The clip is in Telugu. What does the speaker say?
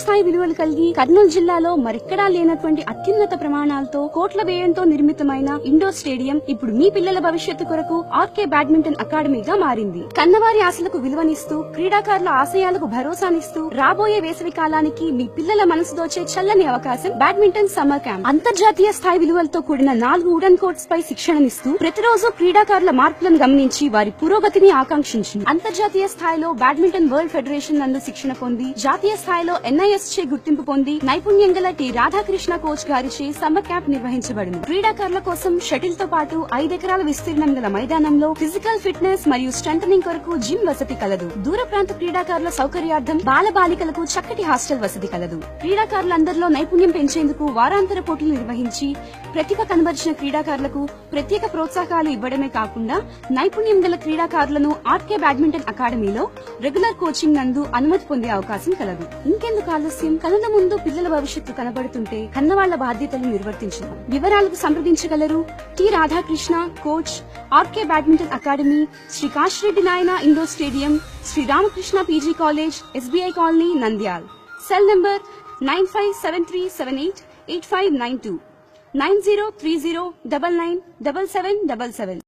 స్థాయి విలువలు కలిగి కర్నూలు జిల్లాలో మరెక్కడా లేనటువంటి అత్యున్నత ప్రమాణాలతో కోట్ల వ్యయంతో నిర్మితమైన ఇండోర్ స్టేడియం ఇప్పుడు మీ పిల్లల భవిష్యత్తు కొరకు ఆర్కే బ్యాడ్మింటన్ అకాడమీగా మారింది. కన్నవారి ఆశలకు విలువనిస్తూ క్రీడాకారుల ఆశయాలకు భరోసానిస్తూ రాబోయే వేసవి కాలానికి మీ పిల్లల మనసు దోచే చల్లని అవకాశం బ్యాడ్మింటన్ సమ్మర్ క్యాంప్. అంతర్జాతీయ స్థాయి విలువలతో కూడిన 4 వుడెన్ కోర్ట్స్ పై శిక్షణనిస్తూ ప్రతిరోజు క్రీడాకారుల మార్పులను గమనించి వారి పురోగతిని ఆకాంక్షించింది. అంతర్జాతీయ స్థాయిలో బ్యాడ్మింటన్ వరల్డ్ ఫెడరేషన్ నందు శిక్షణ పొంది జాతీయ స్థాయిలో NIS చే గుర్తింపు పొంది నైపుణ్యం గల టి రాధాకృష్ణ కోచ్ గారిచే సమ్మర్ క్యాంప్ నిర్వహించబడును. క్రీడాకారుల కోసం షటిల్ తో పాటు 5 ఎకరాల విస్తీర్ణం గల మైదానంలో ఫిజికల్ ఫిట్నెస్ మరియు స్ట్రెంథనింగ్ కొరకు జిమ్ వసతి కలదు. దూర ప్రాంత క్రీడాకారుల సౌకర్యార్థం బాల బాలికలకు చక్కటి హాస్టల్ వసతి కలదు. క్రీడాకారులందరిలో నైపుణ్యం పెంచేందుకు వారాంతర పోటీలు నిర్వహించి ప్రతిభ కనబరిచిన క్రీడాకారులకు ప్రత్యేక ప్రోత్సాహాలు ఇవ్వడమే కాకుండా నైపుణ్యం గల క్రీడాకారులను ఆర్కే బ్యాడ్మింటన్ అకాడమీలో రెగ్యులర్ కోచింగ్ నందు అనుమతి పొందే అవకాశం కలదు. ఇంకెందుకు ఆలస్యం? కనుల ముందు పిల్లల భవిష్యత్తు కనబడుతుంటే కన్నవాళ్ల బాధ్యతలు నిర్వర్తించడం. వివరాలకు సంప్రదించగలరు T Radhakrishna coach, RK badminton academy, Shri Kasireddy Nayana indoor stadium, Shri Ramakrishna PG college, SBI colony, Nandyal. Cell number 9573788592 9030997777.